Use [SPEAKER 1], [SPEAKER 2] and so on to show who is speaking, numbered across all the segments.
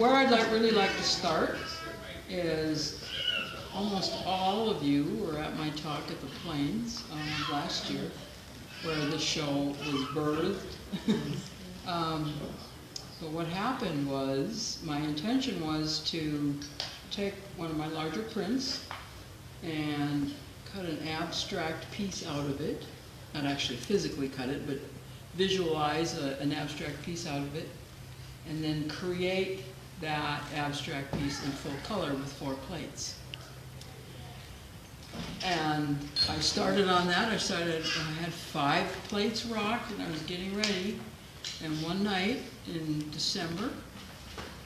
[SPEAKER 1] where I'd really like to start is almost all of you were at my talk at the Plains last year, where the show was birthed. But what happened was, my intention was to take one of my larger prints and cut an abstract piece out of it. Not actually physically cut it, but visualize an abstract piece out of it, and then create that abstract piece in full color with 4 plates. And I started on that. I had 5 plates rocked, and I was getting ready. And one night in December,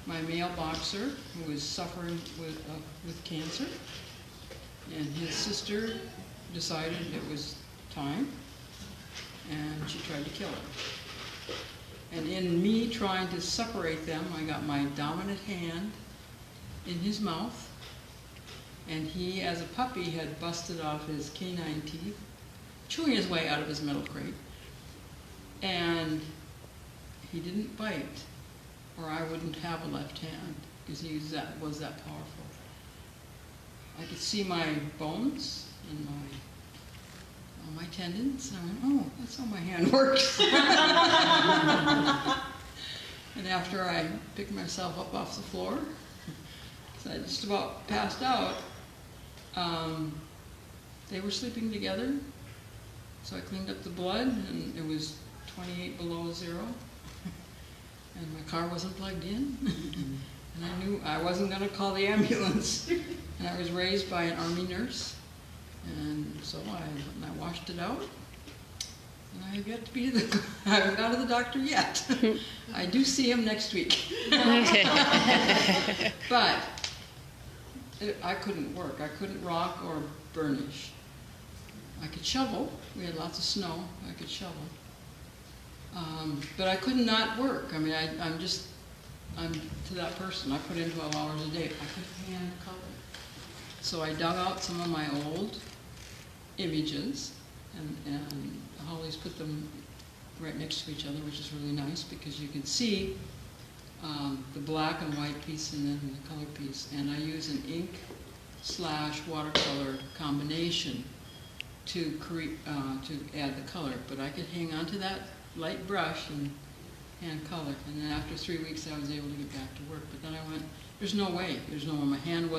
[SPEAKER 1] my male boxer, who was suffering with cancer, and his sister decided it was time, and she tried to kill him. And in me trying to separate them, I got my dominant hand in his mouth, and he, as a puppy, had busted off his canine teeth, chewing his way out of his metal crate. And he didn't bite, or I wouldn't have a left hand, because he was that powerful. I could see my bones and all my tendons. I went, oh, that's how my hand works. And after I picked myself up off the floor, so I just about passed out, they were sleeping together. So I cleaned up the blood, and it was 28 below 0. And my car wasn't plugged in. And I knew I wasn't going to call the ambulance. And I was raised by an Army nurse. And so I washed it out. And I have yet to be I haven't gone to the doctor yet. I do see him next week. But I couldn't work. I couldn't rock or burnish. I could shovel. We had lots of snow. I could shovel. But I could not work. I mean, I'm to that person. I put in 12 hours a day. I couldn't hand color. So I dug out some of my old images, and Holly's put them right next to each other, which is really nice because you can see the black and white piece and then the color piece. And I use an ink/watercolor combination to add the color. But I could hang on to that light brush and hand color. And then after 3 weeks, I was able to get back to work. But then I went, there's no way. There's no way. My hand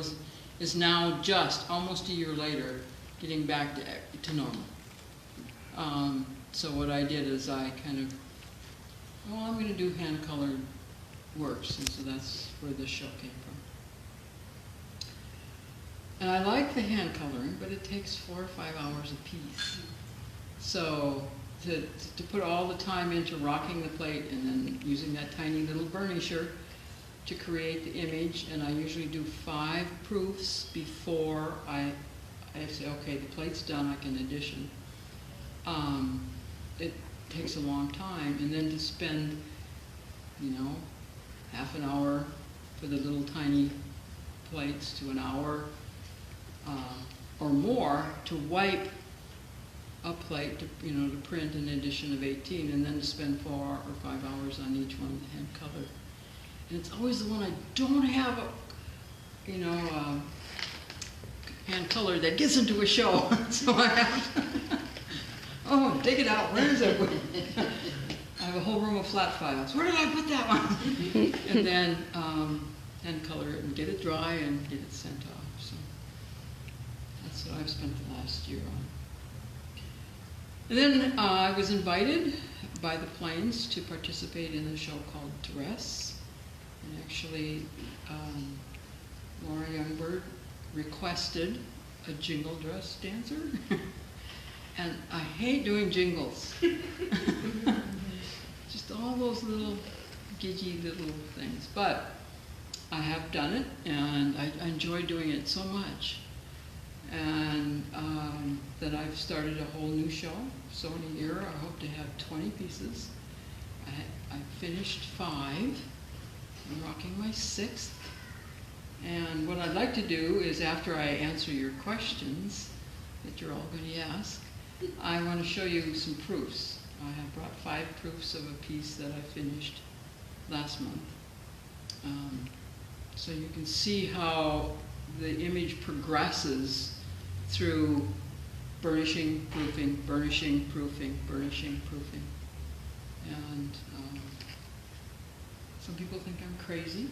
[SPEAKER 1] is now just almost a year later getting back to normal. So what I did is I kind of, I'm going to do hand-colored works, and so that's where this show came from. And I like the hand coloring, but it takes 4 or 5 hours a piece. So to put all the time into rocking the plate and then using that tiny little burnisher to create the image, and I usually do 5 proofs before I say, okay, the plate's done, I can addition. It takes a long time, and then to spend, half an hour for the little tiny plates to an hour or more to wipe a plate to print an edition of 18, and then to spend 4 or 5 hours on each one with hand colored. And it's always the one I don't have hand colored that gets into a show. So I have to, dig it out. Where is it? I have a whole room of flat files. Where did I put that one? And then hand color it and get it dry and get it sent off. So that's what I've spent the last year on. And then I was invited by the Plains to participate in a show called Dress. And actually, Laura Youngberg requested a jingle dress dancer. And I hate doing jingles. Just all those little gidgy little things. But I have done it, and I enjoy doing it so much. And that I've started a whole new show. So in a year, I hope to have 20 pieces. I finished 5. I'm rocking my 6th. And what I'd like to do is, after I answer your questions that you're all going to ask, I want to show you some proofs. I have brought 5 proofs of a piece that I finished last month. So you can see how the image progresses through burnishing, proofing, burnishing, proofing, burnishing, proofing. And some people think I'm crazy,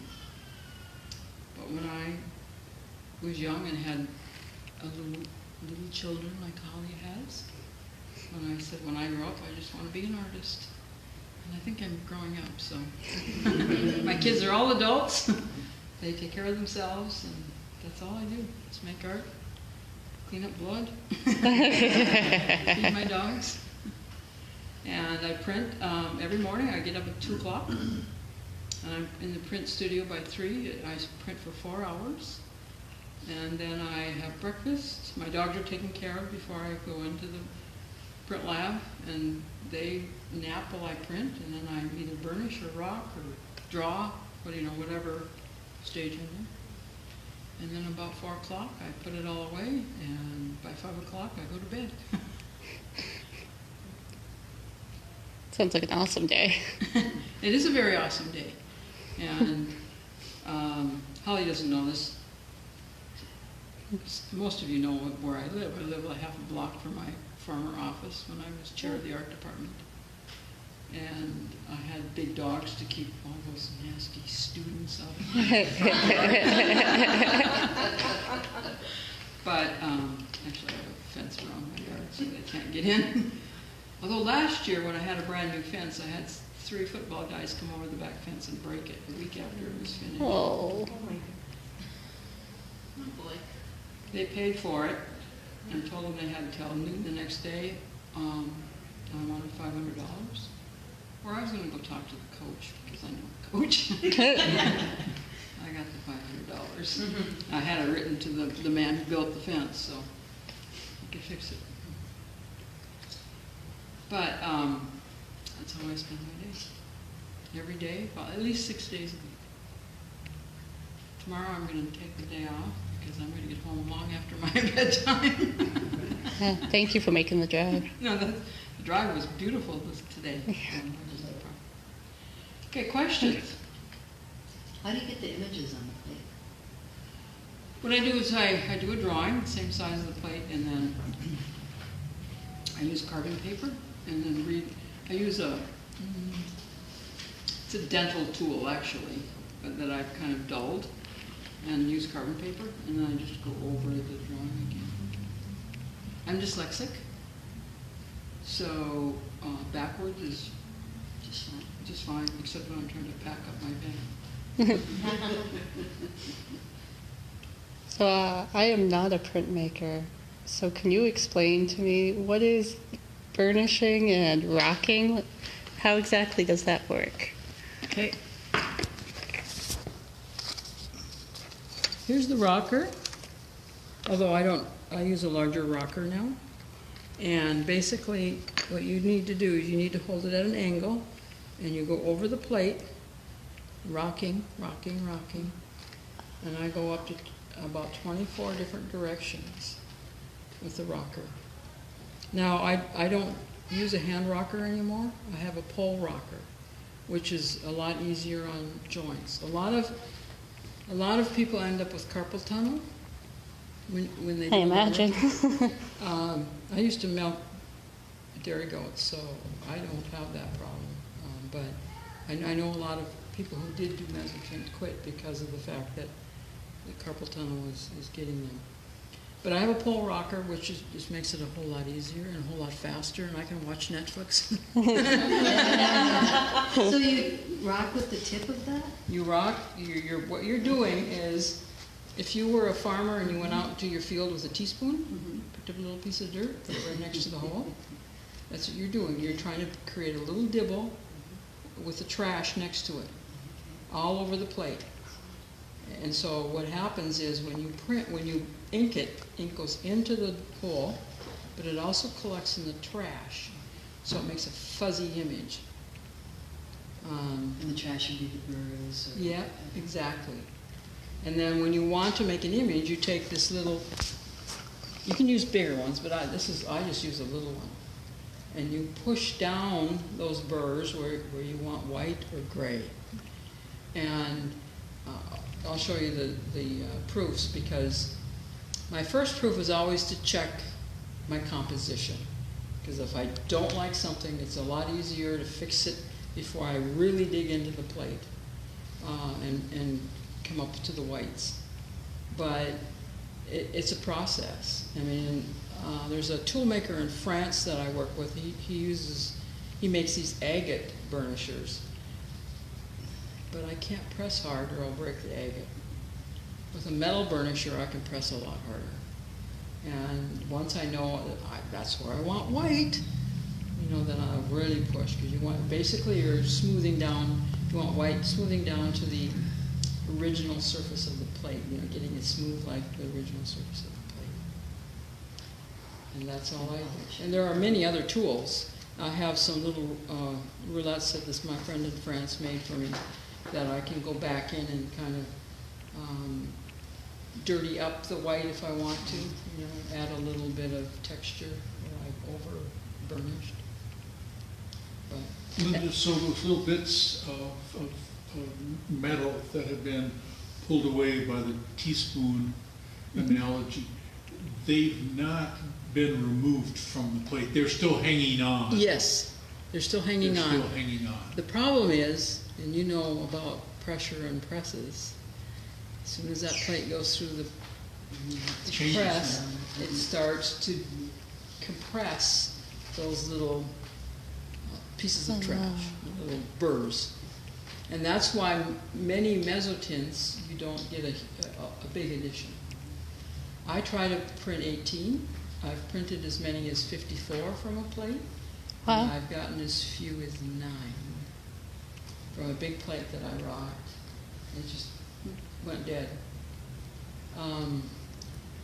[SPEAKER 1] but when I was young and had little children like Holly has, when I said when I grow up I just want to be an artist. And I think I'm growing up, so. My kids are all adults. They take care of themselves, and that's all I do. Just make art, clean up blood, feed my dogs. And I print every morning. I get up at 2 o'clock, and I'm in the print studio by 3. I print for 4 hours. And then I have breakfast. My dogs are taken care of before I go into the print lab, and they nap while I print, and then I either burnish or rock or draw, whatever stage I'm in. And then about 4 o'clock I put it all away, and by 5 o'clock I go to bed.
[SPEAKER 2] Sounds like an awesome day.
[SPEAKER 1] It is a very awesome day. And Holly doesn't know this. Most of you know where I live. I live a half a block from my former office when I was chair of the art department. And I had big dogs to keep all those nasty students out of my But actually I have a fence around my yard so they can't get in. Although last year when I had a brand new fence, I had 3 football guys come over the back fence and break it the week after it was finished.
[SPEAKER 2] Oh.
[SPEAKER 1] Oh boy. They paid for it and told them they had to tell noon the next day. I wanted $500. Or I was going to go talk to the coach because I know the coach. I got the $500. I had it written to the man who built the fence, so he could fix it. But that's how I spend my days. Every day, well, at least 6 days a week. Tomorrow I'm going to take the day off because I'm going to get home long after my bedtime.
[SPEAKER 2] Thank you for making the drive.
[SPEAKER 1] No, the drive was beautiful today. Okay, questions?
[SPEAKER 3] How do you get the images on the plate?
[SPEAKER 1] What I do is I do a drawing, the same size of the plate, and then I use carbon paper, and then I use it's a dental tool actually, but that I've kind of dulled, and use carbon paper, and then I just go over the drawing again. I'm dyslexic, so backwards is just fine, except when I'm trying to pack up my bag.
[SPEAKER 2] So I am not a printmaker. So can you explain to me what is burnishing and rocking? How exactly does that work?
[SPEAKER 1] Okay. Here's the rocker, although I use a larger rocker now. And basically what you need to do is you need to hold it at an angle, and you go over the plate, rocking, rocking, rocking, and I go up to about 24 different directions with the rocker. Now I don't use a hand rocker anymore. I have a pole rocker, which is a lot easier on joints. A lot of people end up with carpal tunnel when they do
[SPEAKER 2] I imagine.
[SPEAKER 1] I used to milk dairy goats, so I don't have that problem. But I know a lot of people who did do mesoprint quit because of the fact that the carpal tunnel is getting them. But I have a pole rocker, which just makes it a whole lot easier and a whole lot faster, and I can watch Netflix.
[SPEAKER 3] So you rock with the tip of that?
[SPEAKER 1] You rock. What you're doing is, if you were a farmer and you went out to your field with a teaspoon, picked up a little piece of dirt, put it right next to the hole, that's what you're doing. You're trying to create a little dibble with the trash next to it, all over the plate. And so what happens is when you ink it, ink goes into the hole, but it also collects in the trash, so it makes a fuzzy image.
[SPEAKER 3] And the trash would be the burrs.
[SPEAKER 1] Yeah, exactly. And then when you want to make an image, you take this little, you can use bigger ones, but I just use a little one. And you push down those burrs where you want white or gray. And I'll show you the proofs, because my first proof is always to check my composition. Because if I don't like something, it's a lot easier to fix it before I really dig into the plate and come up to the whites. But it's a process. I mean, there's a tool maker in France that I work with. He makes these agate burnishers. But I can't press hard or I'll break the agate. With a metal burnisher, I can press a lot harder. And once I know that that's where I want white, then I'll really push, because you want, basically you're smoothing down, you want white smoothing down to the original surface of the plate, getting it smooth like the original surface of the plate. And that's all I do. And there are many other tools. I have some little roulettes that my friend in France made for me that I can go back in and kind of dirty up the white if I want to, add a little bit of texture where I've over burnished.
[SPEAKER 4] Linda, so those little bits of metal that have been pulled away by the teaspoon analogy, they've not been removed from the plate. They're still hanging on.
[SPEAKER 1] Yes, they're still hanging on.
[SPEAKER 4] They're still hanging on.
[SPEAKER 1] The problem is, and you know about pressure and presses, as soon as that plate goes through the press, it starts to compress those little pieces of trash, little burrs. And that's why many mezzotints, you don't get a big edition. I try to print 18. I've printed as many as 54 from a plate.
[SPEAKER 2] Wow.
[SPEAKER 1] And I've gotten as few as 9 from a big plate that I rocked. It just went dead.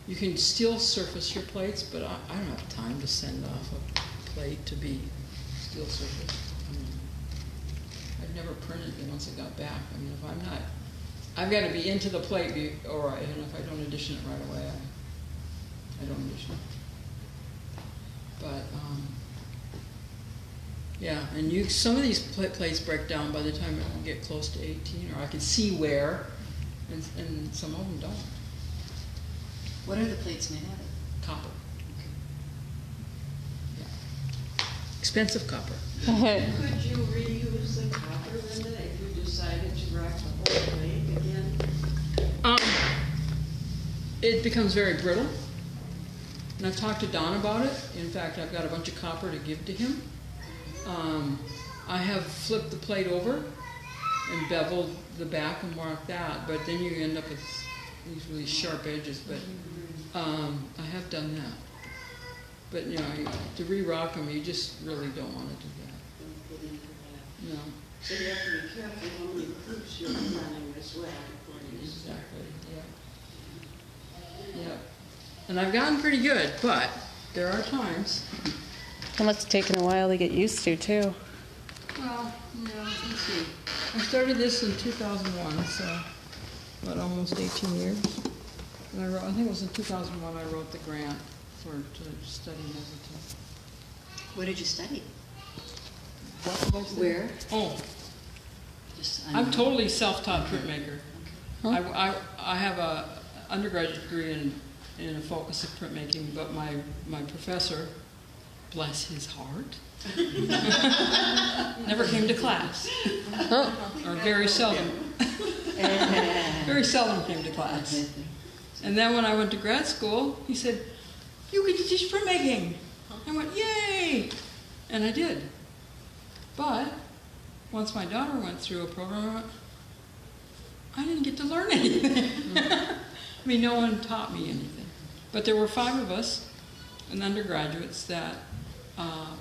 [SPEAKER 1] You can still surface your plates, but I don't have time to send off a plate to be steel surfaced. I've never printed it once it got back. I mean, if I'm not, I've got to be into the plate, and if I don't edition it right away, I don't edition it. But yeah, and some of these plates break down by the time it get close to 18, or I can see where, and some of them don't.
[SPEAKER 3] What are the plates made out of?
[SPEAKER 1] Copper. Yeah. Expensive copper.
[SPEAKER 5] Could you reuse the copper, Linda, if you decided to rack the whole plate again?
[SPEAKER 1] It becomes very brittle. And I've talked to Don about it. In fact, I've got a bunch of copper to give to him. I have flipped the plate over and beveled the back and marked that, but then you end up with these really sharp edges. But I have done that. But to re-rock them, you just really don't want to do that.
[SPEAKER 5] Don't put into that.
[SPEAKER 1] No.
[SPEAKER 5] So you have to be careful how many proofs you're running as well before you start.
[SPEAKER 1] Exactly. Yeah. Yeah. And I've gotten pretty good, but there are times.
[SPEAKER 2] It must have taken a while to get used to, too.
[SPEAKER 1] Well, let's see. I started this in 2001, so almost 18 years. And I think it was in 2001 I wrote the grant to study mezzotin.
[SPEAKER 3] What did you study?
[SPEAKER 1] What was it?
[SPEAKER 3] Where?
[SPEAKER 1] Oh, I'm totally self-taught printmaker.
[SPEAKER 2] Huh?
[SPEAKER 1] I have a undergraduate degree in a focus of printmaking, but my professor, bless his heart, never came to class. Or very seldom. Very seldom came to class. And then when I went to grad school, he said, "You get to teach printmaking." I went, "Yay!" And I did. But once my daughter went through a program, I didn't get to learn anything. I mean, no one taught me anything. But there were 5 of us, and undergraduates, that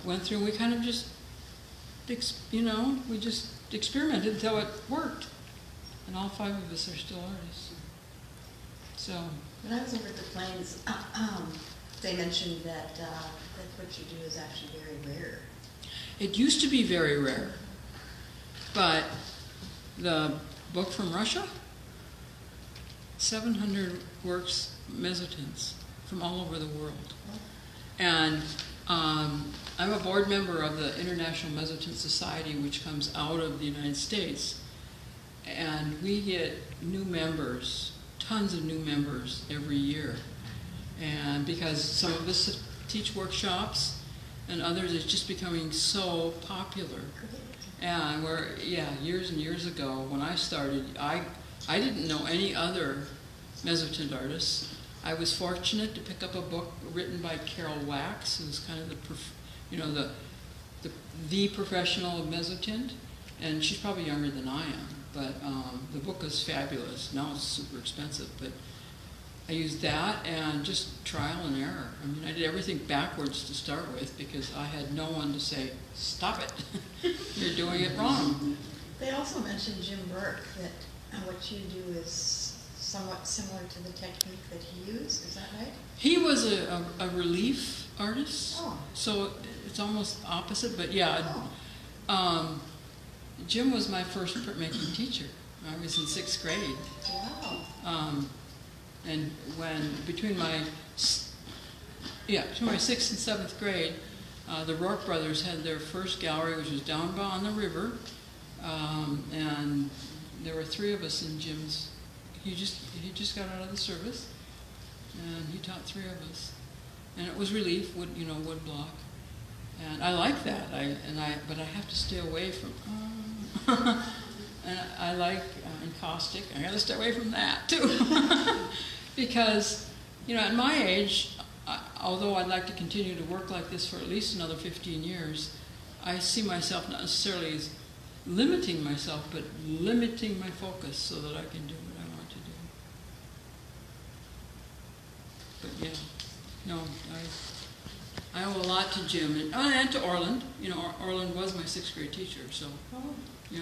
[SPEAKER 1] went through, and we kind of just, we just experimented until it worked. And all 5 of us are still artists. So.
[SPEAKER 6] When I was over at the Plains, they mentioned that what you do is actually very rare.
[SPEAKER 1] It used to be very rare, but the book from Russia, 700 works mezzotints from all over the world. And I'm a board member of the International Mezzotint Society, which comes out of the United States. And we get new members, tons of new members every year. And because some of us teach workshops and others, it's just becoming so popular. And years and years ago when I started, I didn't know any other mezzotint artists. I was fortunate to pick up a book written by Carol Wax, who's kind of the professional of mezzotint, and she's probably younger than I am. But the book is fabulous. Now it's super expensive, but I used that and just trial and error. I mean, I did everything backwards to start with because I had no one to say, stop it, you're doing it wrong.
[SPEAKER 6] They also mentioned Jim Burke, that what you do is somewhat similar to the technique that he used, is that right?
[SPEAKER 1] He was a relief artist,
[SPEAKER 6] Oh.
[SPEAKER 1] so it's almost opposite, but yeah.
[SPEAKER 6] Oh.
[SPEAKER 1] Jim was my first printmaking teacher. I was in 6th grade.
[SPEAKER 6] Wow.
[SPEAKER 1] And between my 6th and 7th grade, the Rourke brothers had their first gallery, which was down on the river, and there were 3 of us in Jim's. He just got out of the service, and he taught 3 of us, and it was relief, wood block, and I like that. But I have to stay away from. And I like encaustic. I got to stay away from that too, because at my age, although I'd like to continue to work like this for at least another 15 years, I see myself not necessarily as limiting myself, but limiting my focus so that I can do what I want to do. But yeah, no, I owe a lot to Jim and to Orland. Orland was my 6th grade teacher, so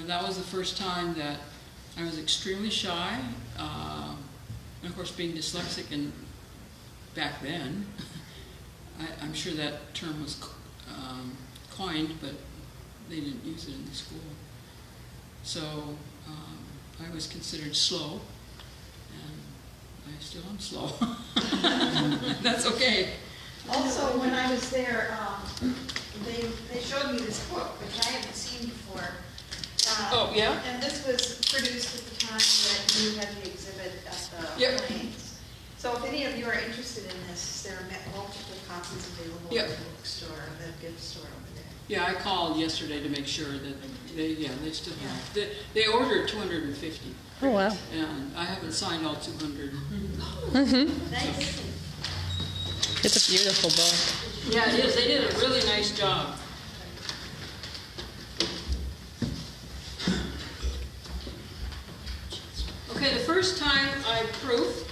[SPEAKER 1] that was the first time that I was extremely shy, and of course being dyslexic, and back then, I'm sure that term was coined, but they didn't use it in the school. So I was considered slow, and I still am slow. That's okay.
[SPEAKER 6] Also, when I was there, they showed me this book, which I haven't seen before.
[SPEAKER 1] Oh, yeah?
[SPEAKER 6] And this was produced at the time that you had the exhibit at the
[SPEAKER 1] Yep.
[SPEAKER 6] Plains. So if any of you are interested in this, there are multiple copies available
[SPEAKER 1] Yep.
[SPEAKER 6] at the bookstore, the gift store over there.
[SPEAKER 1] Yeah, I called yesterday to make sure that they still have. They ordered 250,
[SPEAKER 2] Oh, wow.
[SPEAKER 1] and I haven't signed all 200.
[SPEAKER 6] Nice.
[SPEAKER 2] It's a beautiful book.
[SPEAKER 1] Yeah, it is. They did a really nice job. Okay, the first time I proofed,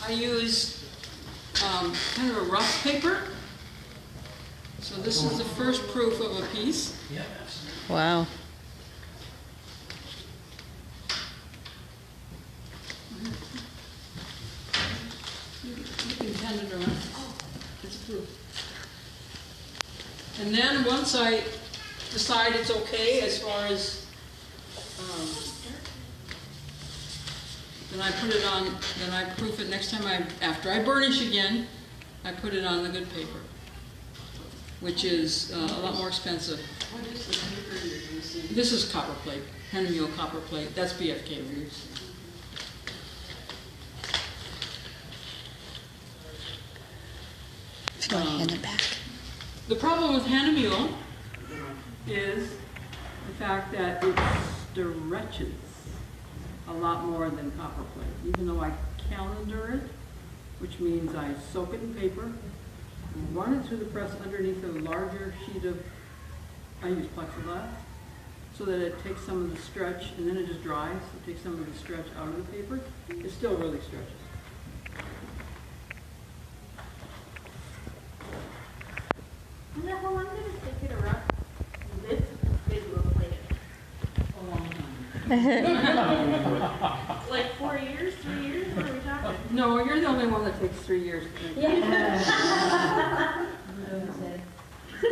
[SPEAKER 1] I used kind of a rough paper. So this is the first proof of a piece.
[SPEAKER 2] Wow.
[SPEAKER 1] You can hand it around. Oh, it's proof. And then once I decide it's okay as far as, then I put it on, then I proof it next time after I burnish again, I put it on the good paper, which is a lot more expensive.
[SPEAKER 5] What is the paper you're using?
[SPEAKER 1] This is copper plate, Henry copper plate. That's BFK reeds.
[SPEAKER 2] If you want to hand it back.
[SPEAKER 1] The problem with Hanamiel is the fact that it stretches a lot more than copper plate. Even though I calendar it, which means I soak it in paper, run it through the press underneath a larger sheet of, I use plexiglass, so that it takes some of the stretch, and then it just dries. It takes some of the stretch out of the paper. It still really stretches.
[SPEAKER 7] Wonder how long did it take you to rock this big little plate?
[SPEAKER 1] A long time.
[SPEAKER 7] Like 4 years, 3 years? What are we talking?
[SPEAKER 1] No, you're the only one that takes 3 years.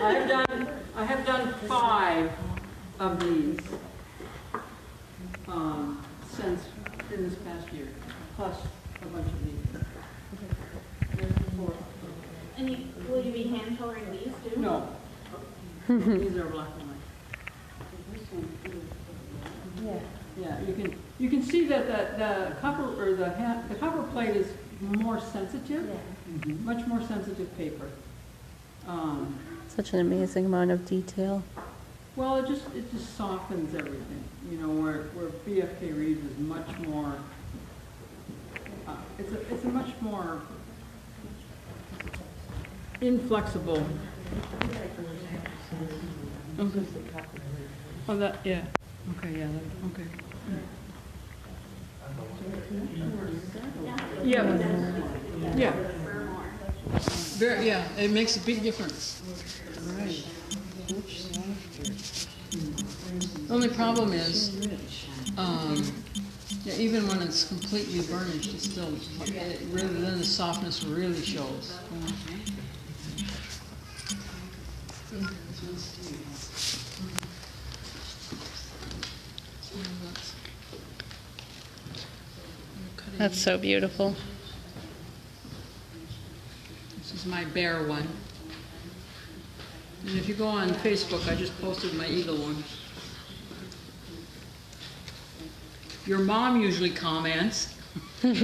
[SPEAKER 1] I have done 5 of these since in this past year, plus a bunch of these. There's 4.
[SPEAKER 7] And will you you be hand coloring these too?
[SPEAKER 1] No. These are black and white. Yeah, you can see that the cover, or the cover plate is more sensitive, much more sensitive paper.
[SPEAKER 2] Such an amazing amount of detail.
[SPEAKER 1] Well, it just softens everything, you know, where BFK Reeves is much more, it's a much more inflexible. Okay. Oh, that, yeah. Okay, yeah, okay. Yeah. Yeah. Very, yeah, it makes a big difference. Right. The only problem is, yeah, even when it's completely burnished, it's still, then the softness really shows.
[SPEAKER 2] That's so beautiful.
[SPEAKER 1] This is my bear one. And if you go on Facebook, I just posted my eagle one. Your mom usually comments.
[SPEAKER 7] Well, on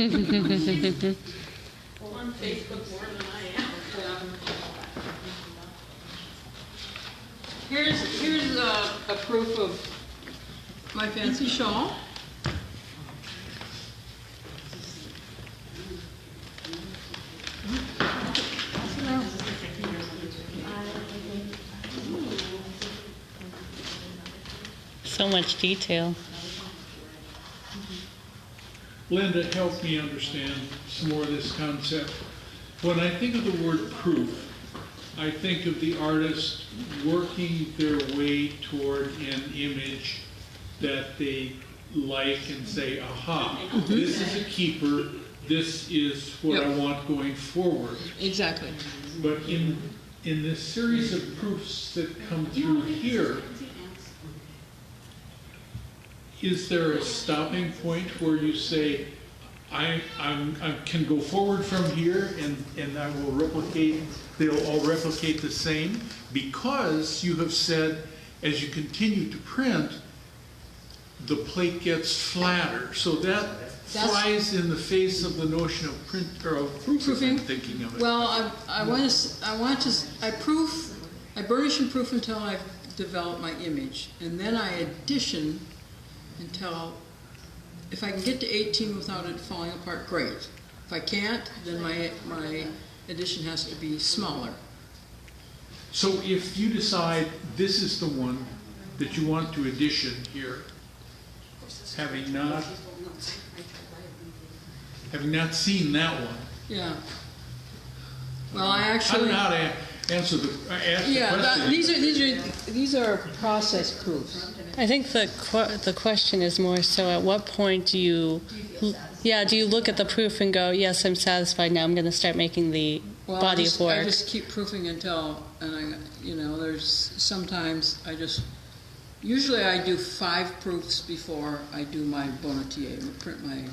[SPEAKER 7] Facebook more than I am.
[SPEAKER 1] Here's a proof of my fancy shawl.
[SPEAKER 2] So much detail.
[SPEAKER 4] Linda, help me understand some more of this concept. When I think of the word proof, I think of the artist working their way toward an image that they like and say, aha, this is a keeper, this is what I want going forward.
[SPEAKER 1] Exactly.
[SPEAKER 4] But in this series of proofs that come through here, is there a stopping point where you say, I can go forward from here and I will replicate, they'll all replicate the same? Because you have said, as you continue to print, the plate gets flatter. So that's flies in the face of the notion of print, or of proofing, thinking of it.
[SPEAKER 1] Well, I burnish and proof until I've developed my image, and then I addition until, if I can get to 18 without it falling apart, great. If I can't, then my addition has to be smaller.
[SPEAKER 4] So if you decide this is the one that you want to addition here, having not seen that one.
[SPEAKER 1] Yeah. Well, I
[SPEAKER 4] I
[SPEAKER 1] actually.
[SPEAKER 4] don't know how to answer the question.
[SPEAKER 1] These are process proofs.
[SPEAKER 2] I think the question is more so, at what point do you look at the proof and go, yes, I'm satisfied, now I'm going to start making the body of work?
[SPEAKER 1] I just keep proofing until, there's sometimes usually I do 5 proofs before I do my bonnetier, print my,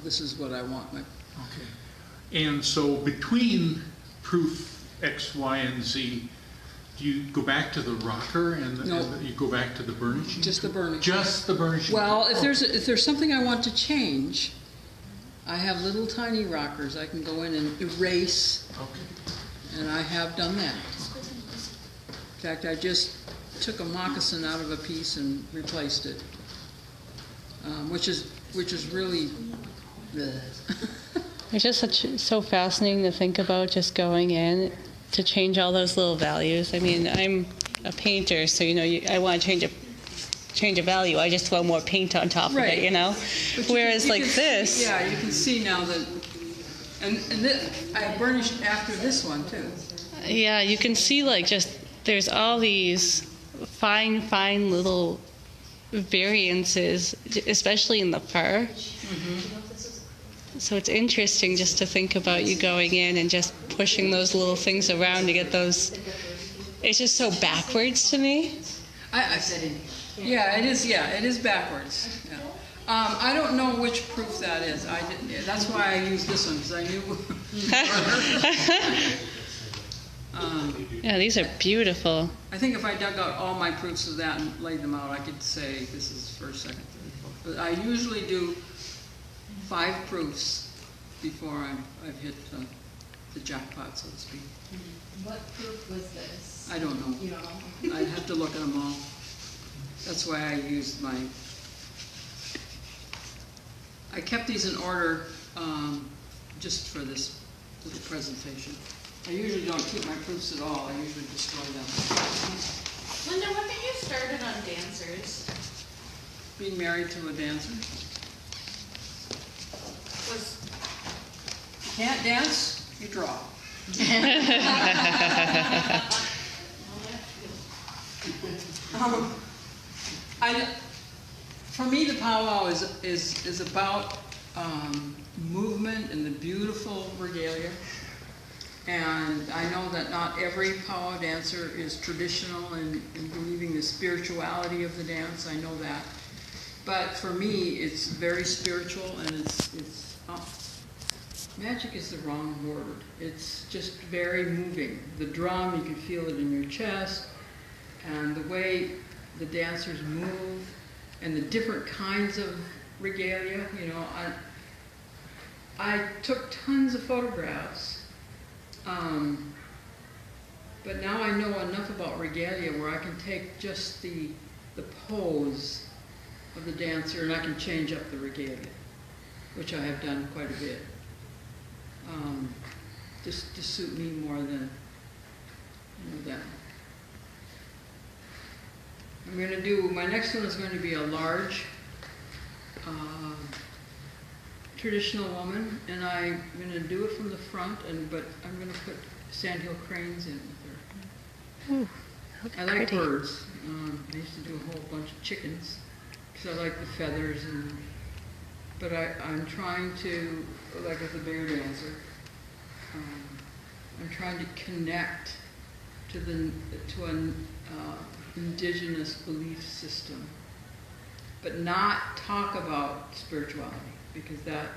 [SPEAKER 1] this is what I want.
[SPEAKER 4] Okay. And so between proof X, Y, and Z, do you go back to the rocker and you go back to the burnishing?
[SPEAKER 1] Just the burnishing.
[SPEAKER 4] Just the burnishing.
[SPEAKER 1] Well, if there's something I want to change, I have little tiny rockers. I can go in and erase, and I have done that. In fact, I just took a moccasin out of a piece and replaced it, which is really.
[SPEAKER 2] It's just so fascinating to think about, just going in to change all those little values. I mean, I'm a painter, so I want to change a value. I just throw more paint on top of it,
[SPEAKER 1] But
[SPEAKER 2] Whereas
[SPEAKER 1] you
[SPEAKER 2] like
[SPEAKER 1] can
[SPEAKER 2] this,
[SPEAKER 1] see, you can see now that, and this, I burnished after this one too.
[SPEAKER 2] yeah, you can see there's all these fine little variances, especially in the fur. Mm-hmm. So it's interesting just to think about you going in and just pushing those little things around to get those. It's just so backwards to me.
[SPEAKER 1] I said it. Yeah, it is. Yeah, it is backwards. Yeah. I don't know which proof that is. I didn't. That's why I used this one, because I knew.
[SPEAKER 2] Yeah, these are beautiful.
[SPEAKER 1] I think if I dug out all my proofs of that and laid them out, I could say this is first, second, third, fourth. But I usually do 5 proofs before I've hit the jackpot, so to speak.
[SPEAKER 6] What proof was this?
[SPEAKER 1] I don't know.
[SPEAKER 6] You don't know?
[SPEAKER 1] I'd have to look at them all. That's why I used I kept these in order just for this little presentation. I usually don't keep my proofs at all. I usually destroy them.
[SPEAKER 7] Linda, what got you started on dancers?
[SPEAKER 1] Being married to a dancer.
[SPEAKER 7] Was
[SPEAKER 1] You can't dance, you draw. For me, the powwow is about movement and the beautiful regalia. And I know that not every powwow dancer is traditional in believing the spirituality of the dance. I know that. But for me, it's very spiritual, and it's magic is the wrong word. It's just very moving. The drum, you can feel it in your chest, and the way the dancers move, and the different kinds of regalia. You know, I took tons of photographs, but now I know enough about regalia where I can take just the pose of the dancer and I can change up the regalia, which I have done quite a bit, just to suit me more than them. I'm going to do, my next one is going to be a large traditional woman, and I'm going to do it from the front, but I'm going to put sandhill cranes in with her.
[SPEAKER 2] Ooh,
[SPEAKER 1] I like birds. I used to do a whole bunch of chickens because I like the feathers, but I'm trying to, like as a bear dancer, I'm trying to connect to an indigenous belief system, but not talk about spirituality, because that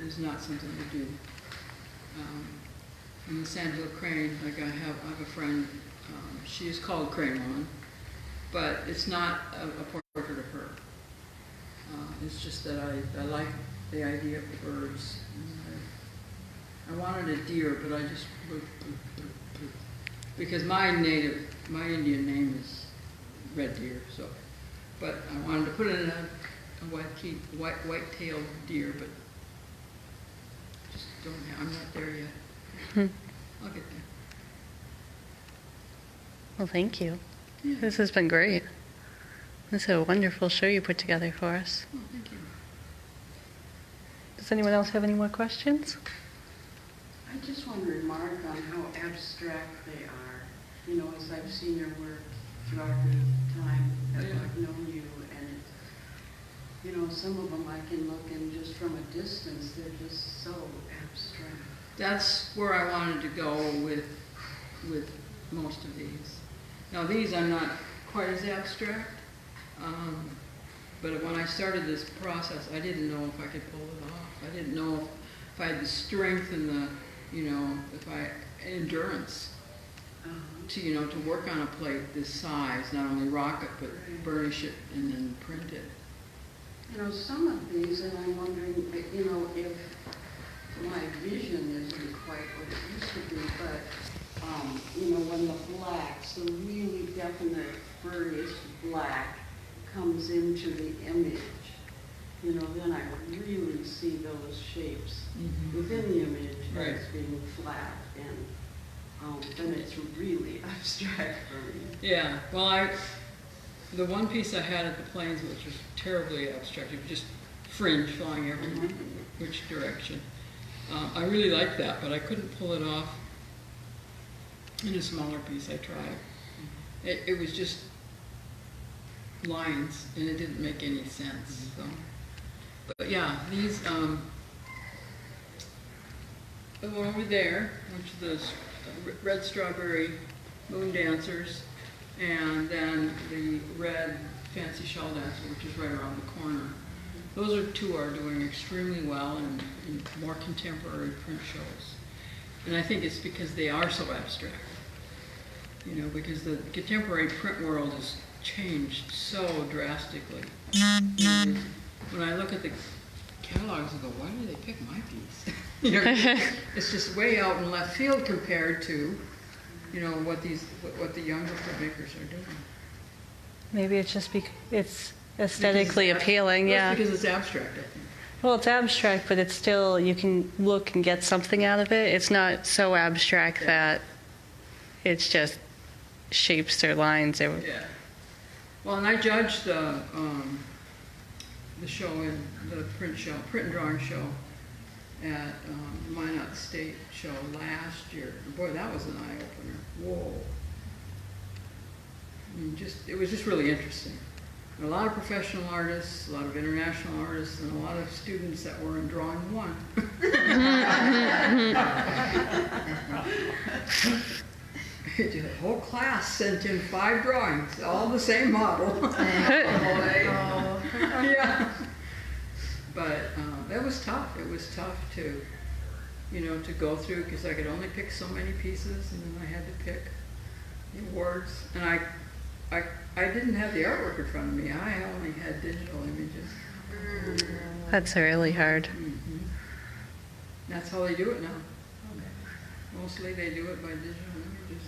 [SPEAKER 1] is not something to do. In the Sandhill Crane, like I have a friend, she is called Crane Woman, but it's not a portrait of her. It's just that I like the idea of the birds. I wanted a deer, but I just, because my Indian name is red deer, so, but I wanted to put in a white-tailed deer, but just don't have, I'm not there yet. I'll get there.
[SPEAKER 2] Well, thank you. This has been great. This is a wonderful show you put together for us.
[SPEAKER 1] Oh, thank you.
[SPEAKER 2] Does anyone else have any more questions?
[SPEAKER 5] I just want to remark on how abstract they are. You know, as I've seen your work throughout the time that I've known you, and you know, some of them I can look and just from a distance, they're just so abstract.
[SPEAKER 1] That's where I wanted to go with most of these. Now these I'm not quite as abstract, but when I started this process, I didn't know if I could pull it off. I didn't know if I had the strength and the, endurance to work on a plate this size, not only rock it, but burnish it and then print it.
[SPEAKER 5] You know, some of these, and I'm wondering, you know, if my vision isn't quite what it used to be, but, you know, when the blacks, the really definite burnished black comes into the image, you know, then I really see those shapes within the image as being flat, and then it's really abstract for me.
[SPEAKER 1] Yeah, well, the one piece I had at the Plains, which was terribly abstract, it was just fringe flying every which direction. I really liked that, but I couldn't pull it off in a smaller piece. I tried. It was just lines, and it didn't make any sense. So, but yeah, these the one over there, which is the red strawberry moon dancers, and then the red fancy shawl dancer, which is right around the corner. Those two are doing extremely well in more contemporary print shows. And I think it's because they are so abstract. You know, because the contemporary print world has changed so drastically. And when I look at the catalogs, I go, why do they pick my piece? You know, it's just way out in left field compared to, you know, what the younger printmakers are doing.
[SPEAKER 2] Maybe it's just it's aesthetically appealing, yeah.
[SPEAKER 1] Because it's abstract, I think.
[SPEAKER 2] Well, it's abstract, but it's still, you can look and get something out of it. It's not so abstract that it's just shapes or lines.
[SPEAKER 1] Yeah. Well, and I judged the show in the print and drawing show at Minot State show last year. And boy, that was an eye opener. Whoa. I mean, it was just really interesting. And a lot of professional artists, a lot of international artists, and a lot of students that were in drawing one. The whole class sent in 5 drawings, all the same model. Yeah. But that was tough. It was tough to, you know, to go through because I could only pick so many pieces, and then I had to pick the words. And I didn't have the artwork in front of me. I only had digital images.
[SPEAKER 2] That's really hard.
[SPEAKER 1] Mm-hmm. That's how they do it now. Mostly they do it by digital images.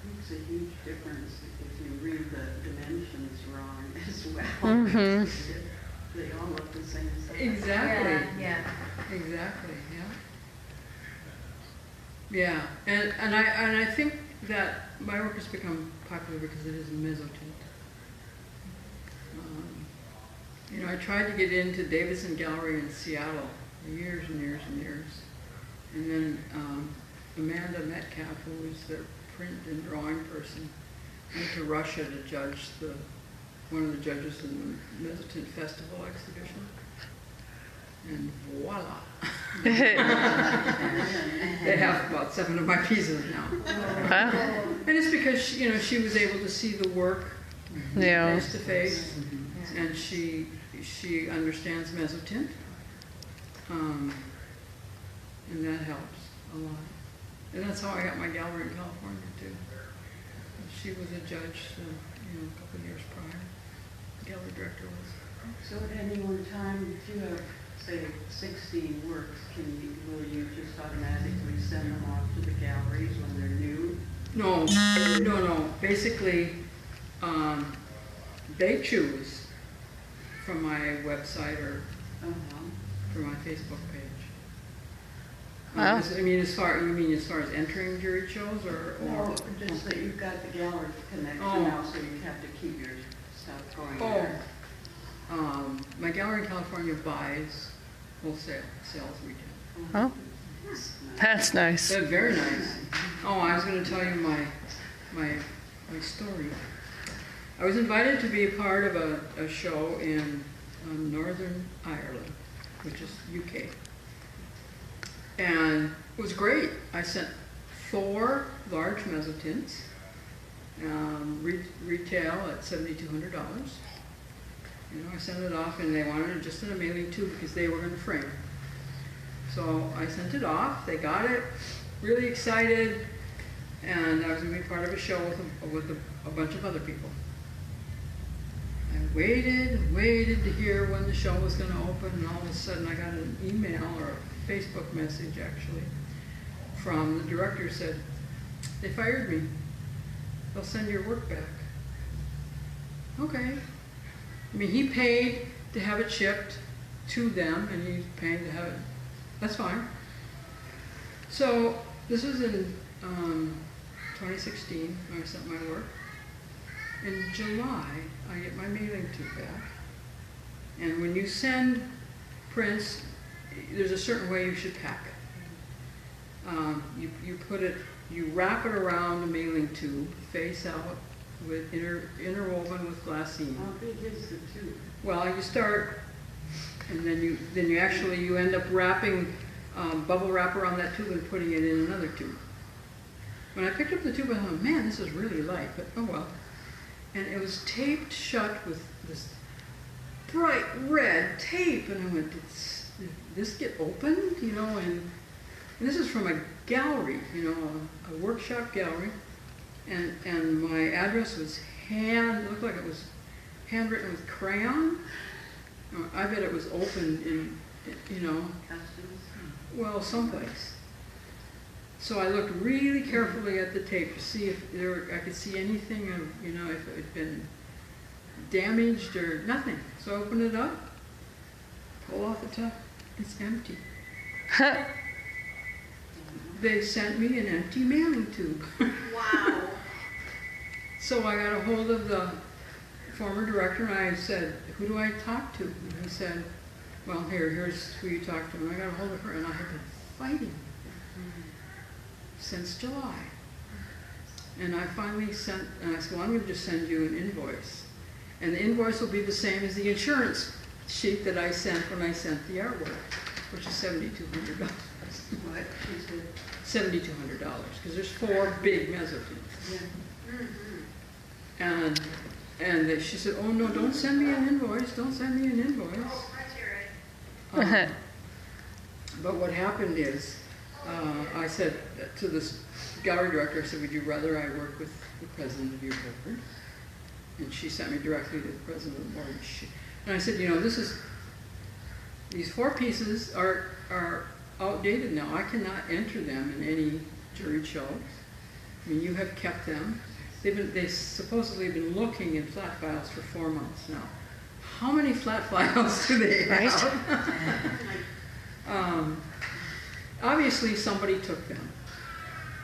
[SPEAKER 5] Makes a huge difference if you read the dimensions wrong as well.
[SPEAKER 2] Mm-hmm.
[SPEAKER 5] They all look the same size.
[SPEAKER 1] Exactly.
[SPEAKER 6] Yeah.
[SPEAKER 1] Exactly. Yeah. Yeah. And I think that my work has become popular because it is mezzotint. You know, I tried to get into Davidson Gallery in Seattle for years and years and years. And then Amanda Metcalf, who was their print and drawing person, went to Russia to judge one of the judges in the Mezzotint Festival exhibition. And voila. They have about 7 of my pieces now.
[SPEAKER 2] Wow.
[SPEAKER 1] And it's because, she was able to see the work
[SPEAKER 2] Yeah.
[SPEAKER 1] face to face, and she understands mezzotint, and that helps a lot. And that's how I got my gallery in California too. She was a judge, a couple of years prior. The gallery director was.
[SPEAKER 5] So at any one time, if you have, say, 16 works, will you just automatically send them off to the galleries when they're new?
[SPEAKER 1] No. Basically, they choose from my website or from my Facebook page.
[SPEAKER 2] Wow.
[SPEAKER 1] You mean as far as entering jury shows or?
[SPEAKER 5] Or just that you've got the gallery connection now, so you have to keep your stuff going there.
[SPEAKER 1] My gallery in California buys wholesale, sells retail.
[SPEAKER 2] Oh, that's nice.
[SPEAKER 1] They're very nice. Oh, I was going to tell you my story. I was invited to be a part of a show in Northern Ireland, which is UK. And it was great. I sent 4 large mezzotints, retail at $7,200. I sent it off, and they wanted it just in a mailing tube because they were going to frame. So I sent it off. They got it, really excited, and I was going to be part of a show with a bunch of other people. I waited to hear when the show was going to open, and all of a sudden I got an email or a Facebook message, actually, from the director. Said, they fired me. They'll send your work back. Okay. I mean, he paid to have it shipped to them, and he's paying to have it. That's fine. So this was in 2016 when I sent my work. In July, I get my mailing tube back. And when you send prints, there's a certain way you should pack it. You wrap it around the mailing tube, face out, with interwoven with glassine.
[SPEAKER 5] How big is the tube?
[SPEAKER 1] Well, you start, and then you end up wrapping bubble wrap around that tube and putting it in another tube. When I picked up the tube, I thought, man, this is really light, but oh well. And it was taped shut with this bright red tape, and I went, did this get opened? And this is from a gallery, a workshop gallery. and my address was it looked like it was handwritten with crayon. I bet it was open in, well, someplace. So I looked really carefully at the tape to see if I could see anything of, if it had been damaged or nothing. So I opened it up, pull off the top, it's empty. They sent me an empty mailing tube.
[SPEAKER 6] Wow.
[SPEAKER 1] So I got a hold of the former director and I said, who do I talk to? And he said, well, here's who you talk to. And I got a hold of her and I have been fighting since July. And I finally sent, and I said, well, I'm going to just send you an invoice. And the invoice will be the same as the insurance sheet that I sent when I sent the artwork, which is $7,200.
[SPEAKER 5] What?
[SPEAKER 1] $7,200, because there's 4 big mezzotins.
[SPEAKER 5] Yeah.
[SPEAKER 1] And she said, oh no, don't send me an invoice, don't send me an invoice. But what happened is, I said to this gallery director, I said, would you rather I work with the president of your board? And she sent me directly to the president of the board. And I said, these 4 pieces are outdated now. I cannot enter them in any juried shows. I mean, you have kept them. They've supposedly been looking in flat files for 4 months now. How many flat files do they have? Obviously, somebody took them.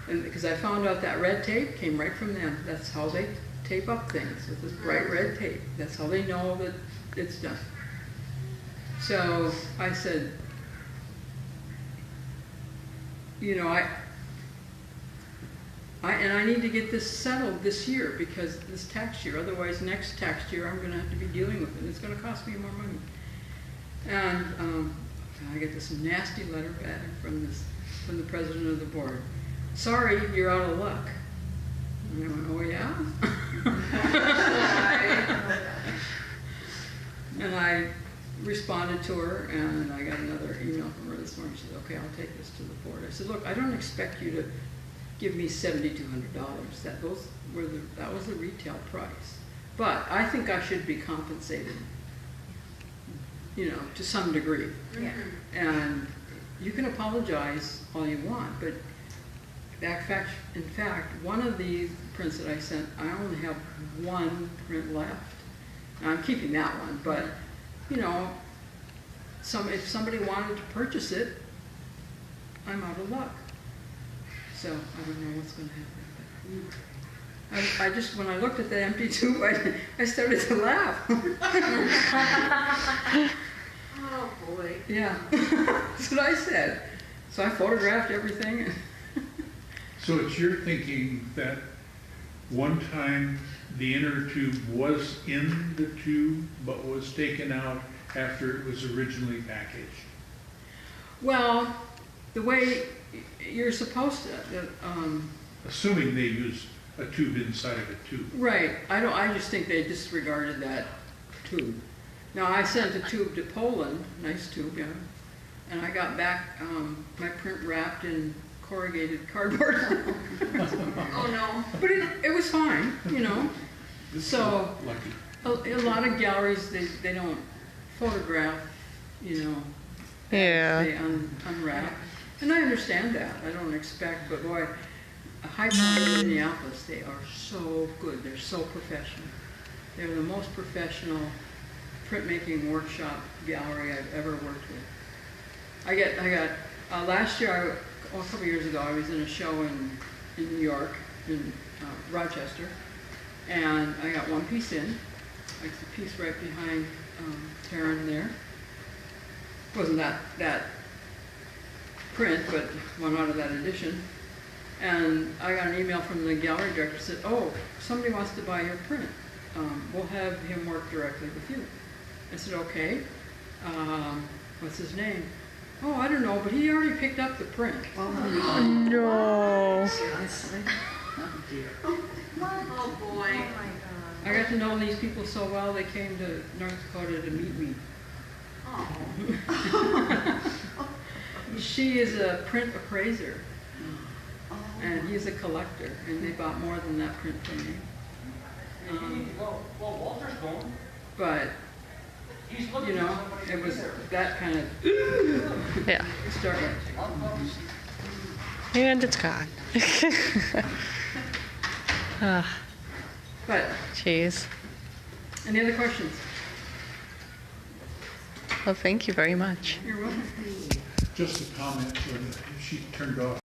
[SPEAKER 1] And because I found out that red tape came right from them. That's how they tape up things, with this bright red tape. That's how they know that it's done. So I said, I need to get this settled this year, because this tax year, otherwise next tax year I'm going to have to be dealing with it. It's going to cost me more money. And I get this nasty letter back from the president of the board. Sorry, you're out of luck. And I went, oh yeah? And I responded to her, and I got another email from her this morning. She said, okay, I'll take this to the board. I said, look, I don't expect you to give me $7,200. That was the retail price. But I think I should be compensated, to some degree.
[SPEAKER 6] Yeah.
[SPEAKER 1] And you can apologize all you want, but in fact, one of the prints that I sent, I only have 1 print left. Now, I'm keeping that one, but if somebody wanted to purchase it, I'm out of luck. So I don't know what's going to happen. I just, when I looked at the empty tube, I started to laugh.
[SPEAKER 6] Oh, boy.
[SPEAKER 1] Yeah, that's what I said. So I photographed everything.
[SPEAKER 4] So it's your thinking that one time the inner tube was in the tube but was taken out after it was originally packaged?
[SPEAKER 1] Well, the way you're supposed to.
[SPEAKER 4] Assuming they used a tube inside of a tube.
[SPEAKER 1] Right. I just think they disregarded that tube. Now, I sent a tube to Poland, nice tube, yeah, and I got back my print wrapped in corrugated cardboard.
[SPEAKER 6] Oh, no.
[SPEAKER 1] But it was fine, So
[SPEAKER 4] Lucky.
[SPEAKER 1] a lot of galleries, they don't photograph,
[SPEAKER 2] Yeah.
[SPEAKER 1] they unwrap. And I understand that. I don't expect, but boy, High Point in Minneapolis, they are so good. They're so professional. They're the most professional printmaking workshop gallery I've ever worked with. I got last year, a couple of years ago, I was in a show in New York, in Rochester, and I got 1 piece in, like the piece right behind Taryn there. It wasn't that print, but one out of that edition. And I got an email from the gallery director that said, oh, somebody wants to buy your print. We'll have him work directly with you. I said, okay. What's his name? Oh, I don't know, but he already picked up the print.
[SPEAKER 2] No.
[SPEAKER 5] Seriously? Oh, dear.
[SPEAKER 6] Oh, boy.
[SPEAKER 1] I got to know these people so well, they came to North Dakota to meet me.
[SPEAKER 6] Oh.
[SPEAKER 1] She is a print appraiser. And he's a collector, and they bought more than that print from me.
[SPEAKER 8] Walter's going.
[SPEAKER 1] But, you know, it was that kind of
[SPEAKER 2] Yeah.
[SPEAKER 1] start.
[SPEAKER 2] And it's gone. Ah,
[SPEAKER 1] But,
[SPEAKER 2] jeez.
[SPEAKER 1] any other questions?
[SPEAKER 2] Well, thank you very much.
[SPEAKER 1] You're welcome.
[SPEAKER 4] Just a comment, she turned off